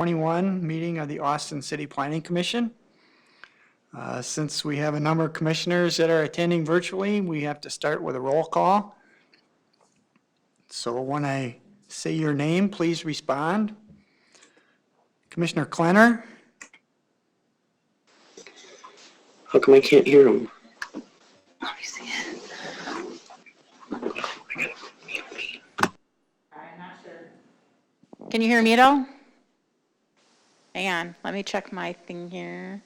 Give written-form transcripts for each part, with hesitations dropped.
21 meeting of the Austin City Planning Commission. Since we have a number of commissioners that are attending virtually, we have to start with a roll call. So when I say your name, please respond. Commissioner Klenner? How come I can't hear him? Let me see it. I'm not sure. Can you hear me at all? Hang on, let me check my thing here.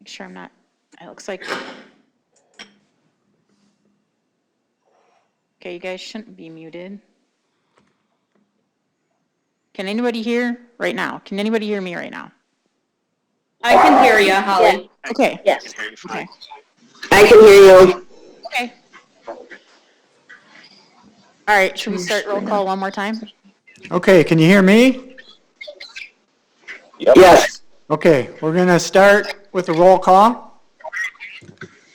Make sure I'm not, it looks like. Okay, you guys shouldn't be muted. Can anybody hear right now? Can anybody hear me right now? I can hear you, Holly. Yeah. Okay. Yes. Okay. I can hear you. Okay. All right, should we start roll call one more time? Okay, can you hear me? Yep. Yes. Okay, we're going to start with a roll call.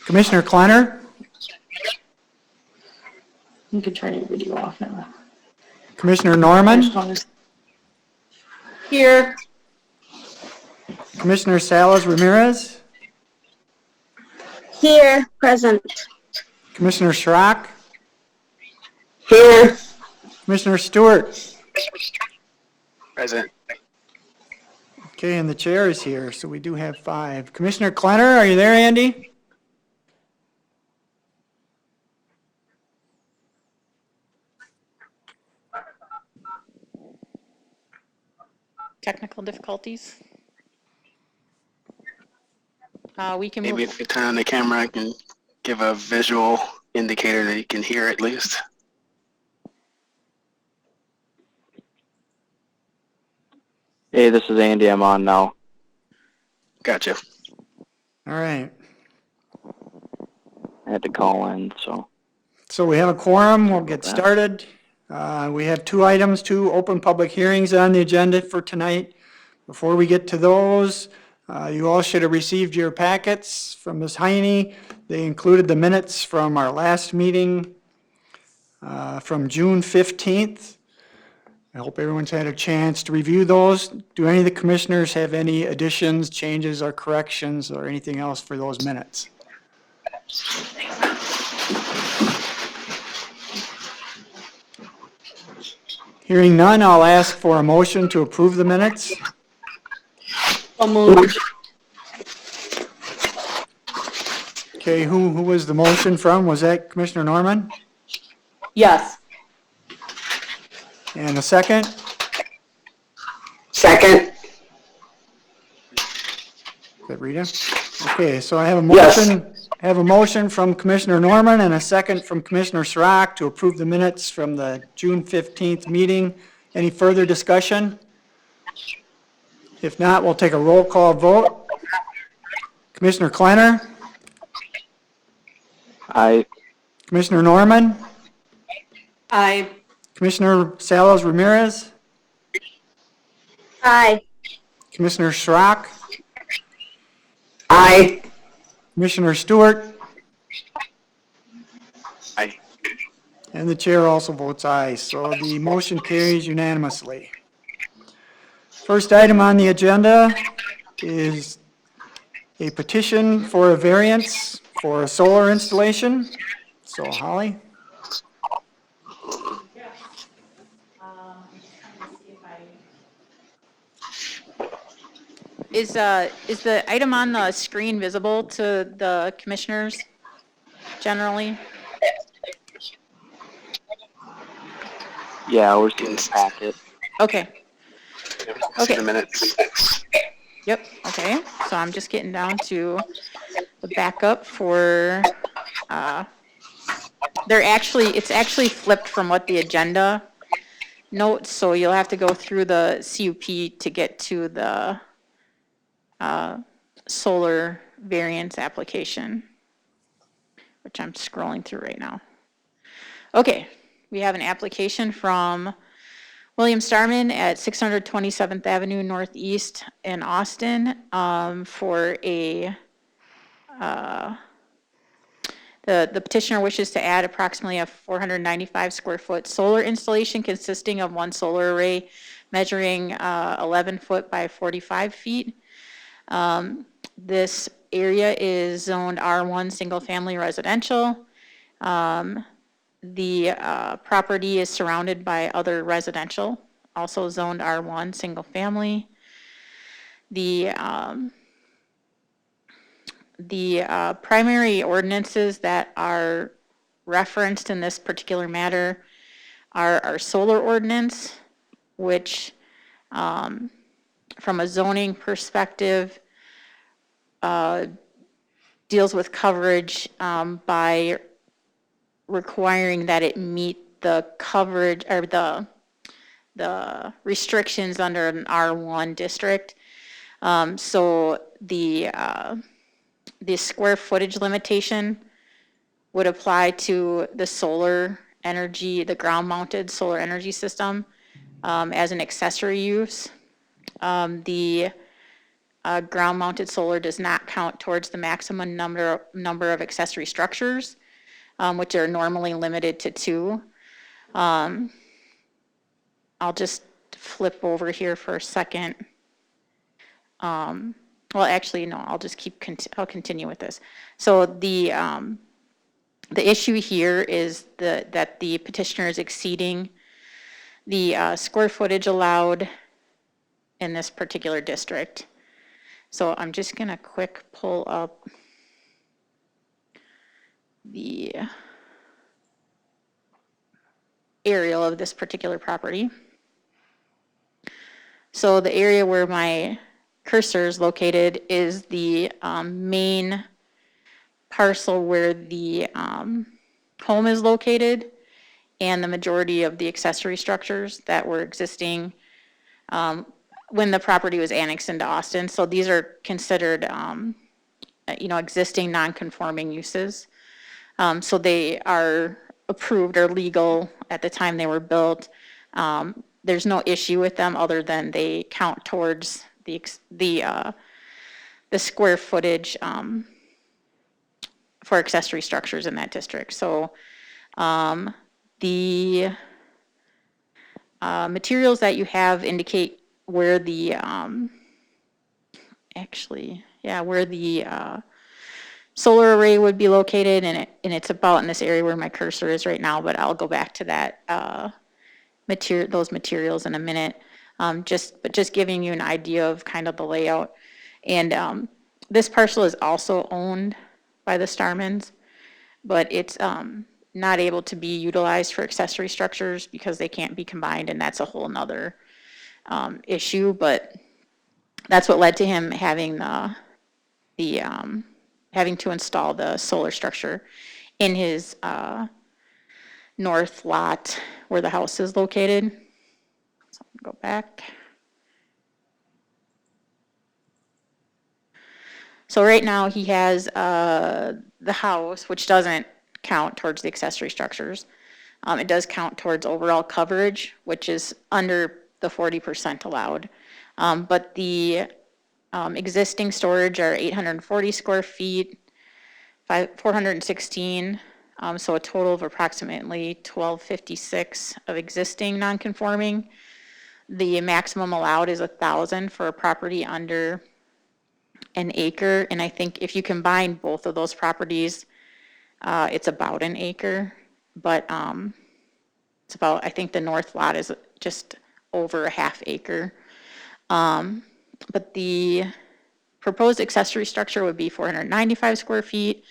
Commissioner Klenner? You can turn your video off now. Commissioner Norman? Here. Commissioner Salas Ramirez? Here, present. Commissioner Schrock? Here. Commissioner Stewart? Present. Okay, and the chair is here, so we do have 5. Commissioner Klenner, are you there, Andy? Technical difficulties? We can Maybe move. if you turn on the camera, I can give a visual indicator that you can hear at least. Hey, this is Andy. I'm on now. Gotcha. All right. I had to call in, so. So we have a quorum. We'll get started. We have 2 items, 2 open public hearings on the agenda for tonight. Before we get to those, you all should have received your packets from Ms. Heine. They included the minutes from our last meeting from June 15th. I hope everyone's had a chance to review those. Do any of the commissioners have any additions, changes, or corrections, or anything else for those minutes? Hearing none, I'll ask for a motion to approve the minutes. I'll move. Okay, who was the motion from? Was that Commissioner Norman? Yes. And a second? Second. Is that Rita? Okay, so I have a motion. Yes. I have a motion from Commissioner Norman and a second from Commissioner Schrock to approve the minutes from the June 15th meeting. Any further discussion? If not, we'll take a roll call vote. Commissioner Klenner? Aye. Commissioner Norman? Aye. Commissioner Salas Ramirez? Aye. Commissioner Schrock? Aye. Commissioner Stewart? Aye. And the chair also votes aye, so the motion carries unanimously. First item on the agenda is a petition for a variance for a solar installation. So Holly? Is the item on the screen visible to the commissioners generally? Yeah, we're seeing the packet. Okay. See Okay. the minutes. Yep. Okay. So I'm just getting down to the backup for, it's actually flipped from what the agenda notes, so you'll have to go through the CUP to get to the solar variance application, which I'm scrolling through right now. Okay, we have an application from William Starman at 627th Avenue Northeast in Austin for a, the petitioner wishes to add approximately a 495 square foot solar installation consisting of 1 solar array measuring 11 foot by 45 feet. This area is zoned R1 single family residential. The property is surrounded by other residential, also zoned R1 single family. The primary ordinances that are referenced in this particular matter are our solar ordinance, which from a zoning perspective deals with coverage by requiring that it meet the coverage or the restrictions under an R1 district. So the square footage limitation would apply to the solar energy, the ground-mounted solar energy system as an accessory use. The ground-mounted solar does not count towards the maximum number of accessory structures, which are normally limited to 2. I'll just flip over here for a second. Well, actually, no, I'll just I'll continue with this. So the issue here is that the petitioner is exceeding the square footage allowed in this particular district. So I'm just gonna quick pull up the aerial of this particular property. So the area where my cursor is located is the main parcel where the home is located and the majority of the accessory structures that were existing when the property was annexed into Austin. So these are considered existing non-conforming uses. So they are approved or legal at the time they were built. There's no issue with them other than they count towards the square footage for accessory structures in that district. So the materials that you have indicate where the where the solar array would be located, and it's about in this area where my cursor is right now, but I'll go back to that those materials in a minute. Just giving you an idea of kind of the layout. And this parcel is also owned by the Starmans, but it's not able to be utilized for accessory structures because they can't be combined, and that's a whole nother issue. But that's what led to him having having to install the solar structure in his north lot where the house is located. So go back. So right now he has the house, which doesn't count towards the accessory structures. It does count towards overall coverage, which is under the 40% allowed. But the existing storage are 840 square feet, 416, so a total of approximately 1256 of existing non-conforming. The maximum allowed is 1,000 for a property under an acre, and I think if you combine both of those properties, it's about an acre, but it's about, I think the north lot is just over a half acre. But the proposed accessory structure would be 495 square feet.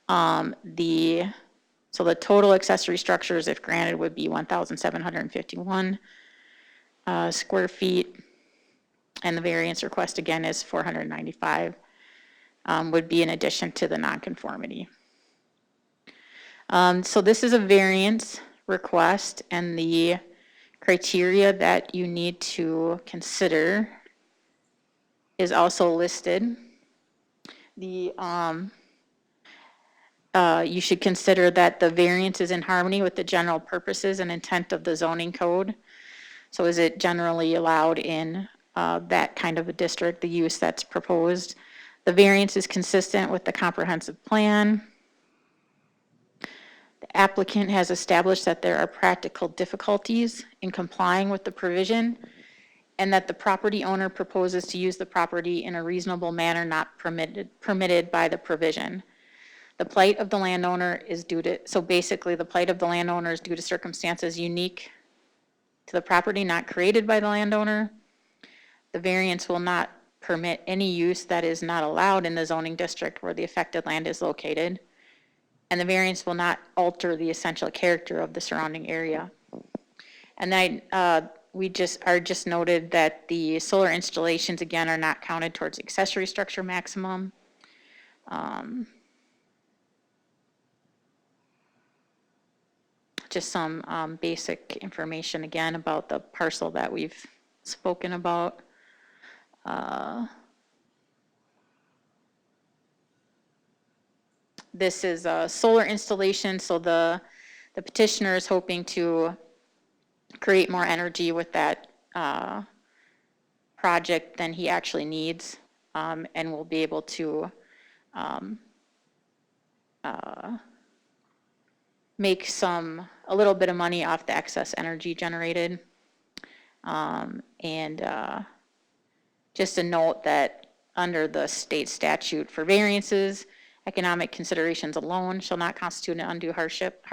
So the total accessory structures, if granted, would be 1,751 square feet. And the variance request again is 495, would be in addition to the nonconformity. So this is a variance request, and the criteria that you need to consider is also listed. You should consider that the variance is in harmony with the general purposes and intent of the zoning code. So is it generally allowed in that kind of a district, the use that's proposed? The variance is consistent with the comprehensive plan. The applicant has established that there are practical difficulties in complying with the provision and that the property owner proposes to use the property in a reasonable manner not permitted by the provision. The plight of the landowner is due to, so basically the plight of the landowner is due to circumstances unique to the property, not created by the landowner. The variance will not permit any use that is not allowed in the zoning district where the affected land is located. And the variance will not alter the essential character of the surrounding area. And then we just noted that the solar installations, again, are not counted towards accessory structure maximum. Just some basic information, again, about the parcel that we've spoken about. This is a solar installation, so the petitioner is hoping to create more energy with that project than he actually needs, and will be able to make a little bit of money off the excess energy generated. Just a note that under the state statute for variances, economic considerations alone shall not constitute an undue hardship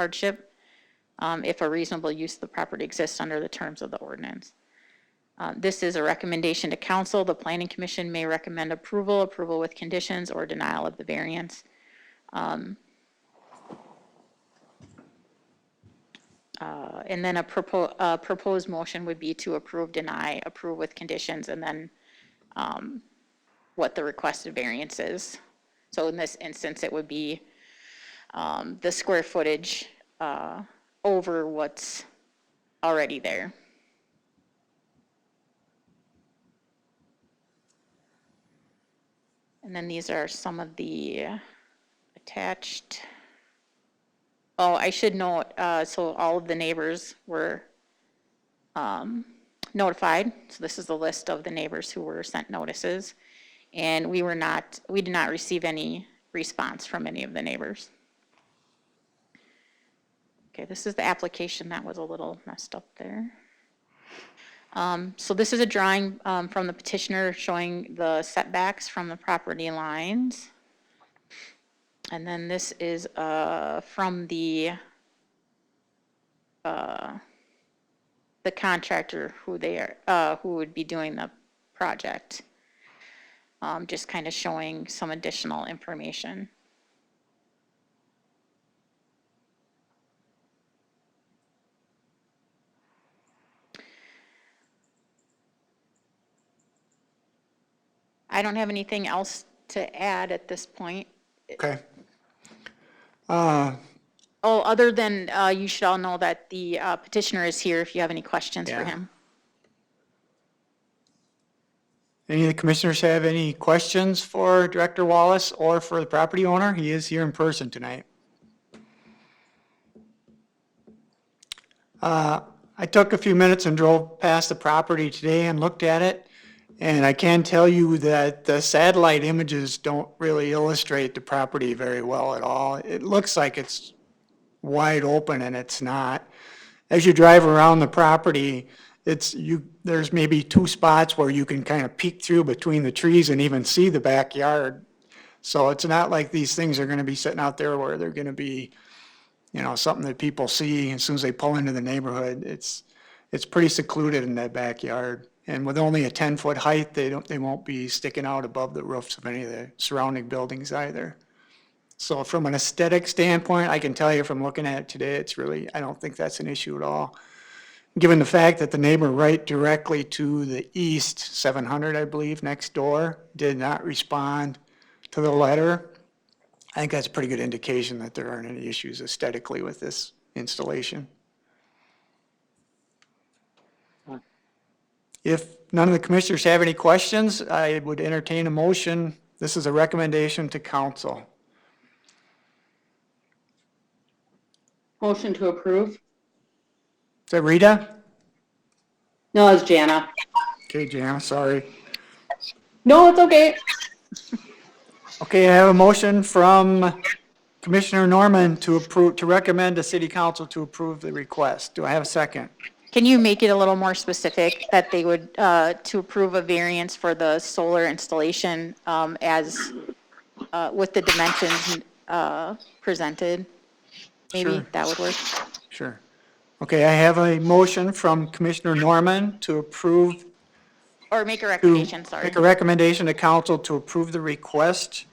if a reasonable use of the property exists under the terms of the ordinance. This is a recommendation to council. The planning commission may recommend approval with conditions, or denial of the variance. And then a proposed motion would be to approve, deny, approve with conditions, and then what the requested variance is. So in this instance, it would be the square footage over what's already there. And then these are some of the attached. Oh, I should note, so all of the neighbors were notified. So this is the list of the neighbors who were sent notices. And we did not receive any response from any of the neighbors. Okay, this is the application that was a little messed up there. So this is a drawing from the petitioner showing the setbacks from the property lines. And then this is from the contractor who would be doing the project. Just kind of showing some additional information. I don't have anything else to add at this point. Okay. Other than you should all know that the petitioner is here if you have any questions for Yeah. him. Any of the commissioners have any questions for Director Wallace or for the property owner? He is here in person tonight. I took a few minutes and drove past the property today and looked at it. And I can tell you that the satellite images don't really illustrate the property very well at all. It looks like it's wide open and it's not. As you drive around the property, there's maybe two spots where you can kind of peek through between the trees and even see the backyard. So it's not like these things are going to be sitting out there where they're going to be, something that people see as soon as they pull into the neighborhood. It's pretty secluded in that backyard. And with only a 10-foot height, they won't be sticking out above the roofs of any of the surrounding buildings either. So from an aesthetic standpoint, I can tell you from looking at it today, I don't think that's an issue at all. Given the fact that the neighbor right directly to the east, 700, I believe, next door, did not respond to the letter, I think that's a pretty good indication that there aren't any issues aesthetically with this installation. If none of the commissioners have any questions, I would entertain a motion. This is a recommendation to council. Motion to approve? Is that Rita? No, it's Jana. Okay, Jan, sorry. No, it's okay. Okay, I have a motion from Commissioner Norman to recommend the city council to approve the request. Do I have a second? Can you make it a little more specific that they would, to approve a variance for the solar installation, as, with the dimensions, presented? Maybe Sure. that would work. Sure. Okay, I have a motion from Commissioner Norman to approve, Or make a to recommendation, sorry. make a recommendation to council to approve the request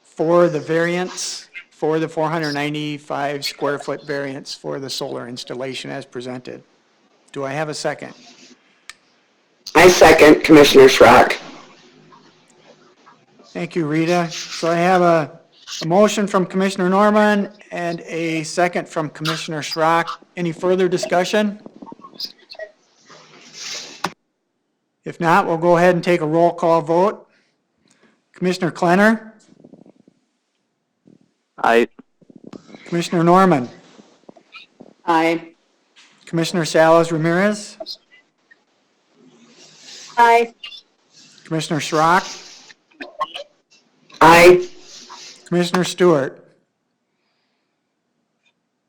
for the variance, for the 495 square foot variance for the solar installation as presented. Do I have a second? I second Commissioner Schrock. Thank you, Rita. So I have a motion from Commissioner Norman and a second from Commissioner Schrock. Any further discussion? If not, we'll go ahead and take a roll call vote. Commissioner Klenner? Aye. Commissioner Norman? Aye. Commissioner Salas Ramirez? Aye. Commissioner Schrock? Aye. Commissioner Stewart?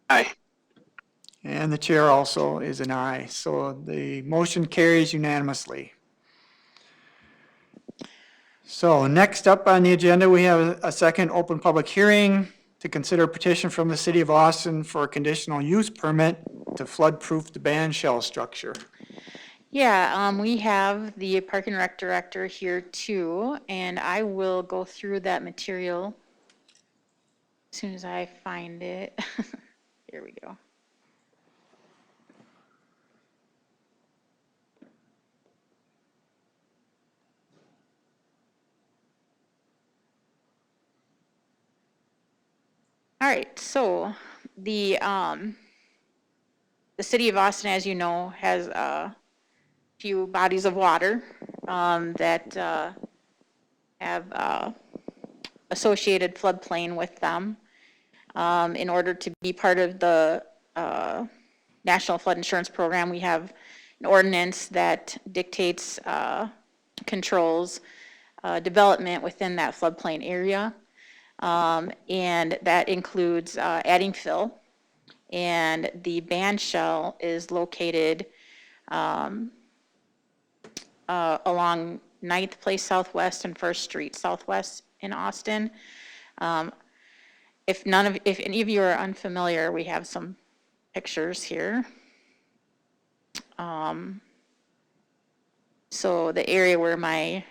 Aye. And the chair also is an aye. So the motion carries unanimously. So next up on the agenda, we have a second open public hearing to consider a petition from the city of Austin for a conditional use permit to flood-proof the band shell structure. Yeah, we have the Park and Rec Director here too, and I will go through that material as soon as I find it. Here we go. All right, so the city of Austin, as you know, has a few bodies of water that have associated floodplain with them. In order to be part of the National Flood Insurance Program, we have an ordinance that dictates, controls development within that floodplain area. And that includes adding fill. And the band shell is located along 9th Place Southwest and 1st Street Southwest in Austin. If any of you are unfamiliar, we have some pictures here. So the area where the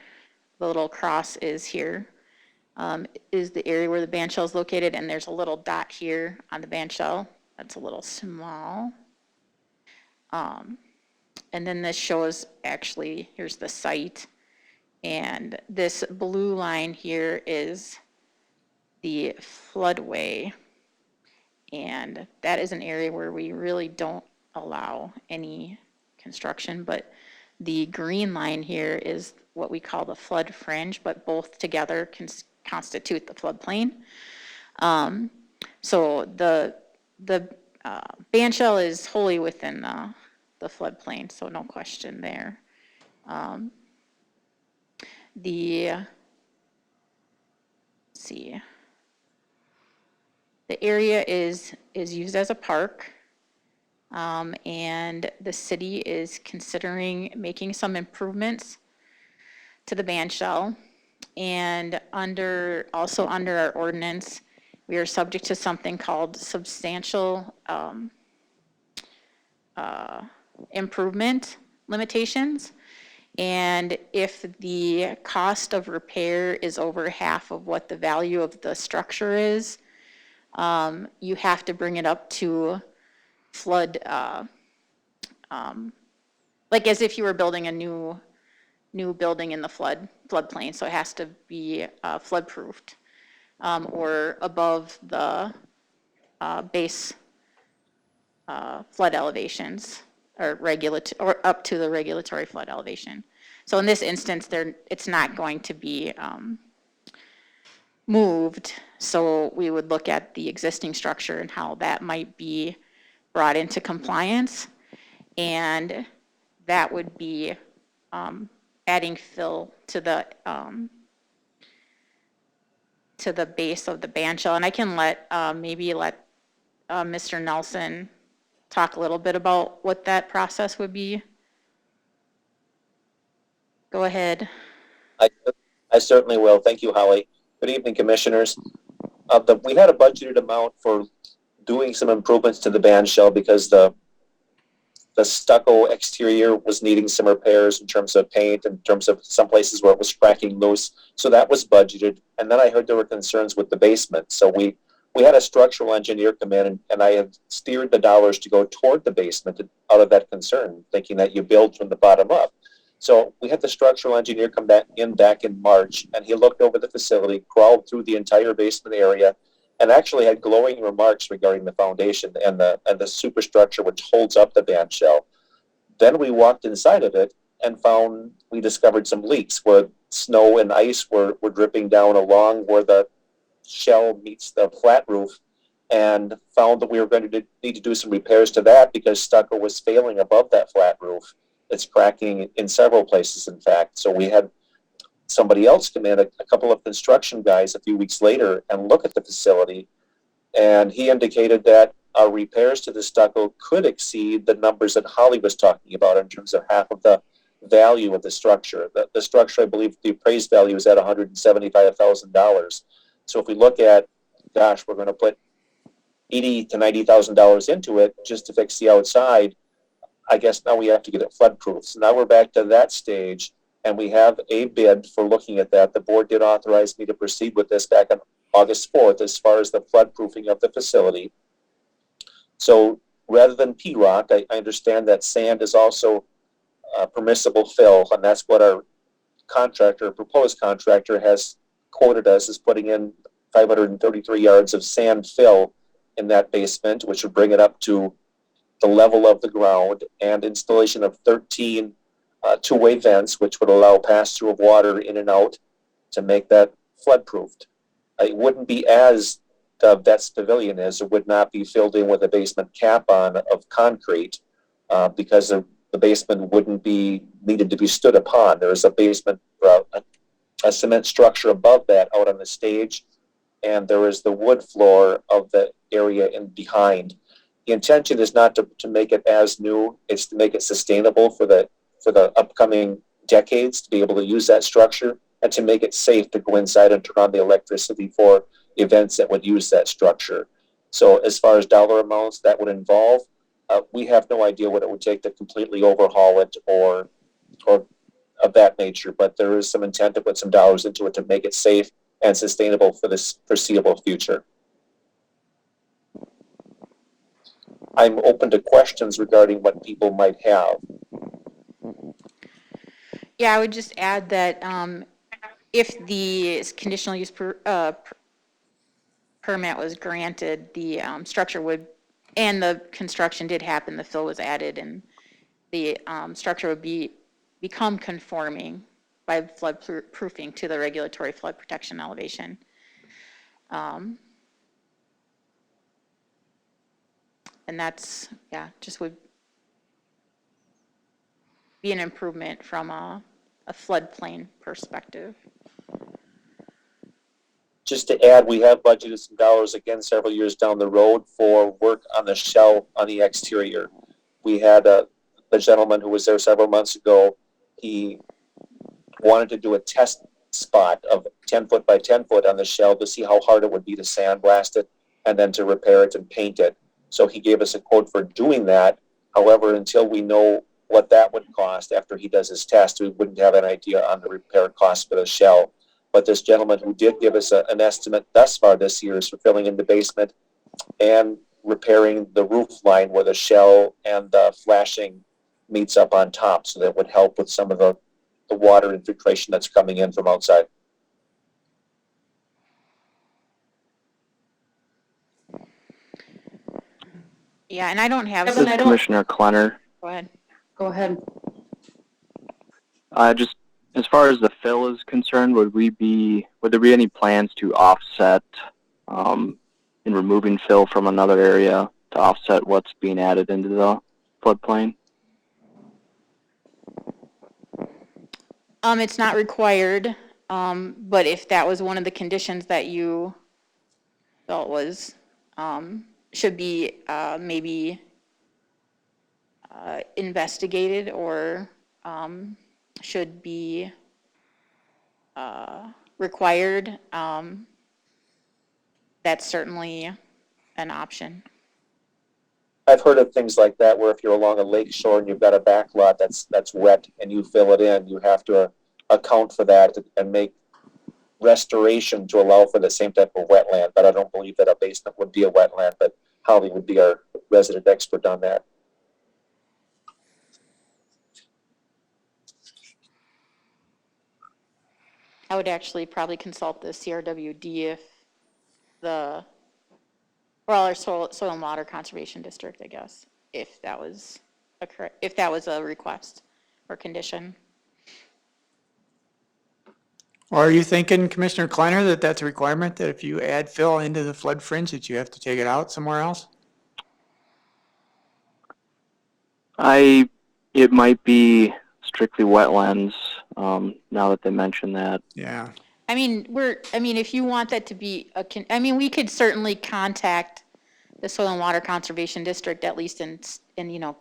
little cross is here is the area where the band shell is located, and there's a little dot here on the band shell that's a little small. And then this shows, actually, here's the site, and this blue line here is the floodway, and that is an area where we really don't allow any construction, but the green line here is what we call the flood fringe, but both together can constitute the floodplain. So the band shell is wholly within the floodplain, so no question there. Let's see. The area is used as a park, and the city is considering making some improvements to the band shell. And also under our ordinance, we are subject to something called substantial improvement limitations. And if the cost of repair is over half of what the value of the structure is, you have to bring it up to flood, like as if you were building a new building in the floodplain, so it has to be flood proofed, or above the base flood elevations, or up to the regulatory flood elevation. So in this instance, it's not going to be moved, so we would look at the existing structure and how that might be brought into compliance, and that would be adding fill to the base of the band shell. And I can maybe let Mr. Nelson talk a little bit about what that process would be? Go ahead. I certainly will. Thank you, Holly. Good evening, Commissioners. We had a budgeted amount for doing some improvements to the band shell because the stucco exterior was needing some repairs in terms of paint, in terms of some places where it was cracking loose. So that was budgeted. And then I heard there were concerns with the basement. So we had a structural engineer come in, and I had steered the dollars to go toward the basement out of that concern, thinking that you build from the bottom up. So we had the structural engineer come back in March, and he looked over the facility, crawled through the entire basement area, and actually had glowing remarks regarding the foundation and the superstructure which holds up the band shell. Then we walked inside of it and we discovered some leaks where snow and ice were dripping down along where the shell meets the flat roof, and found that we were going to need to do some repairs to that because stucco was failing above that flat roof. It's cracking in several places, in fact. So we had somebody else come in, a couple of construction guys a few weeks later, and look at the facility. And he indicated that our repairs to the stucco could exceed the numbers that Holly was talking about in terms of half of the value of the structure. The structure, I believe the appraised value is at $175,000. So if we look at, gosh, we're going to put $80,000 to $90,000 into it just to fix the outside, I guess now we have to get it flood proof. So now we're back to that stage, and we have a bid for looking at that. The board did authorize me to proceed with this back on August 4th as far as the flood proofing of the facility. So rather than P-rock, I understand that sand is also permissible fill, and that's what our proposed contractor has quoted us as putting in 533 yards of sand fill in that basement, which would bring it up to the level of the ground, and installation of 13 two-way vents, which would allow pass-through of water in and out to make that flood-proofed. It wouldn't be as the Vets Pavilion is. It would not be filled in with a basement cap on of concrete because the basement wouldn't be needed to be stood upon. There is a basement, a cement structure above that out on the stage, and there is the wood floor of the area in behind. The intention is not to make it as new, it's to make it sustainable for the upcoming decades, to be able to use that structure and to make it safe to go inside and turn on the electricity for events that would use that structure. So as far as dollar amounts that would involve, we have no idea what it would take to completely overhaul it or of that nature, but there is some intent to put some dollars into it to make it safe and sustainable for this foreseeable future. I'm open to questions regarding what people might have. Yeah, I would just add that if the conditional use permit was granted, the structure would, and the construction did happen, the fill was added, and the structure would become conforming by flood proofing to the regulatory flood protection elevation. And that's, yeah, just would be an improvement from a floodplain perspective. Just to add, we have budgeted some dollars again several years down the road for work on the shell on the exterior. We had a gentleman who was there several months ago. He wanted to do a test spot of 10 foot by 10 foot on the shell to see how hard it would be to sandblast it and then to repair it and paint it. So he gave us a quote for doing that. However, until we know what that would cost after he does his test, we wouldn't have an idea on the repair cost for the shell. But this gentleman who did give us an estimate thus far this year is for filling in the basement and repairing the roof line where the shell and the flashing meets up on top. So that would help with some of the water infiltration that's coming in from outside. Yeah, and I don't have. This is Commissioner Klenner. Go ahead. Go ahead. Just as far as the fill is concerned, would there be any plans to offset in removing fill from another area to offset what's being added into the floodplain? It's not required, but if that was one of the conditions that you felt was, should be maybe investigated or should be required, that's certainly an option. I've heard of things like that where if you're along a lake shore and you've got a back lot that's wet and you fill it in, you have to account for that and make restoration to allow for the same type of wetland. But I don't believe that a basement would be a wetland, but Holly would be our resident expert on that. I would actually probably consult the CRWD if our soil and water conservation district, I guess, if that was a request or condition. Or are you thinking, Commissioner Kleiner, that that's a requirement, that if you add fill into the flood fringe, that you have to take it out somewhere else? It might be strictly wetlands, now that they mention that. Yeah. I mean, if you want that to be we could certainly contact the Soil and Water Conservation District at least and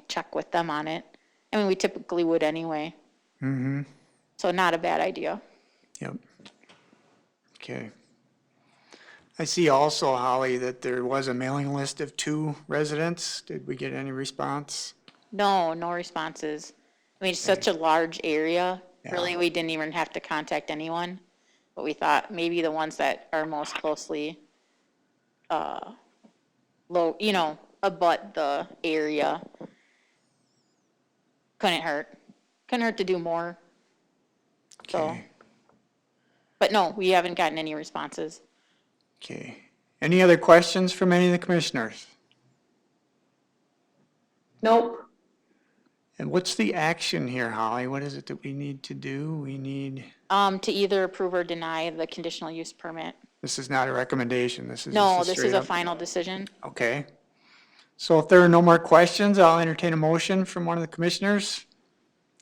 check with them on it. I mean, we typically would anyway. Mm-hmm. So not a bad idea. Yep. Okay. I see also, Holly, that there was a mailing list of 2 residents. Did we get any response? No responses. I mean, it's such a large area. Yeah. Really, we didn't even have to contact anyone. But we thought maybe the ones that are most closely abut the area. Couldn't hurt to do more. So, Okay. but no, we haven't gotten any responses. Okay. Any other questions from any of the commissioners? Nope. And what's the action here, Holly? What is it that we need to do? We need, To either approve or deny the conditional use permit. this is not a recommendation, this is No, just a this is straight a up. final decision. Okay. So if there are no more questions, I'll entertain a motion from one of the commissioners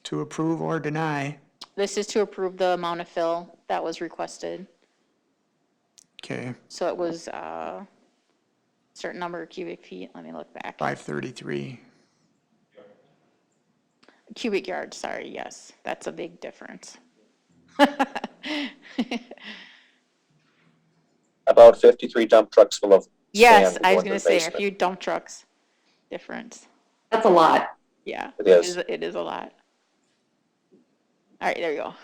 to approve or deny. This is to approve the amount of fill that was requested. Okay, So it was a certain number of cubic feet. Let me look back. 533. Cubic yards, sorry, yes. That's a big difference. About 53 dump trucks full of Yes, sand I was going gonna to the say, a basement. few dump trucks difference. That's a lot. Yeah. It is. It is a lot. All right, there you go.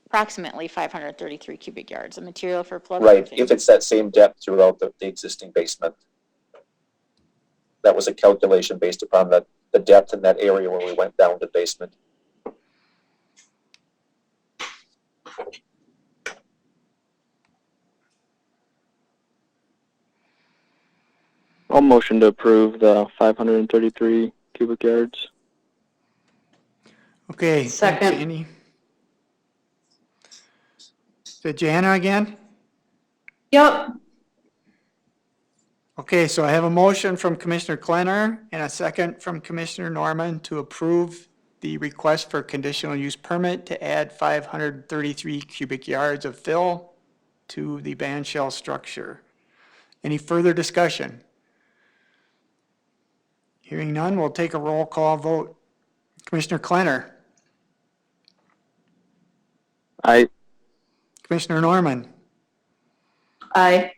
Approximately 533 cubic yards of material for flood. Right, if it's that same depth throughout the existing basement. That was a calculation based upon the depth in that area when we went down to basement. I'll motion to approve the 533 cubic yards. Okay. thanks, Second. Annie. Is it Jana again? Yep. Okay, so I have a motion from Commissioner Kleiner and a second from Commissioner Norman to approve the request for conditional use permit to add 533 cubic yards of fill to the band shell structure. Any further discussion? Hearing none, we'll take a roll call vote. Commissioner Kleiner, Aye. Commissioner Norman, Aye.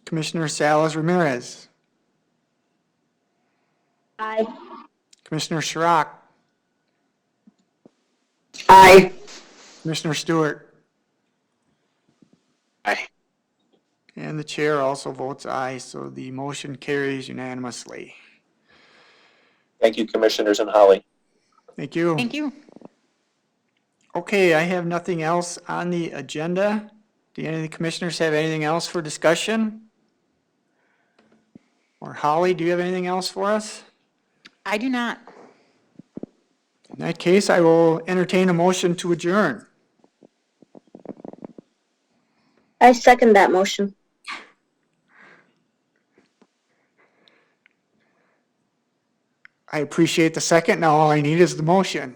Commissioner Salas Ramirez, Aye. Commissioner Schrock, Aye. Commissioner Stewart, Aye. and the chair also votes aye, so the motion carries unanimously. Thank you, Commissioners and Holly. Thank you. Thank you. Okay, I have nothing else on the agenda. Do any of the commissioners have anything else for discussion? Or Holly, do you have anything else for us? I do not. In that case, I will entertain a motion to adjourn. I second that motion. I appreciate the second. Now all I need is the motion.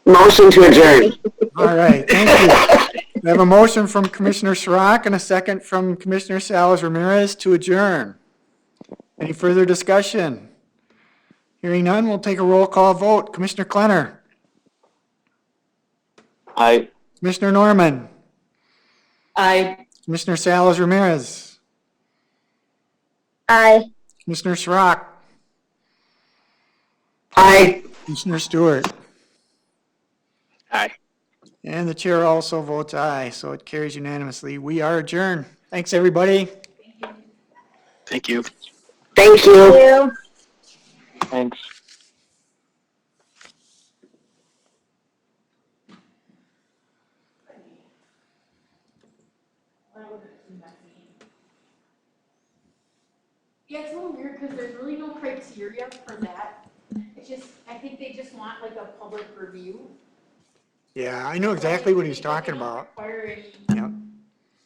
Motion to adjourn. All right, thank you. We have a motion from Commissioner Schrock and a second from Commissioner Salas Ramirez to adjourn. Any further discussion? Hearing none, we'll take a roll call vote. Commissioner Klenner, Aye. Commissioner Norman, Aye. Commissioner Salas Ramirez, Aye. Commissioner Schrock, Aye. Commissioner Stewart. Aye. And the chair also votes aye, so it carries unanimously. We are adjourned. Thanks, everybody. Thank you. Thank you. Thank you. Thanks. Yeah, it's a little weird because there's really no criteria for that. It's just, I think they just want like a public review. Yeah, I know exactly what he's talking about. Require any Yeah.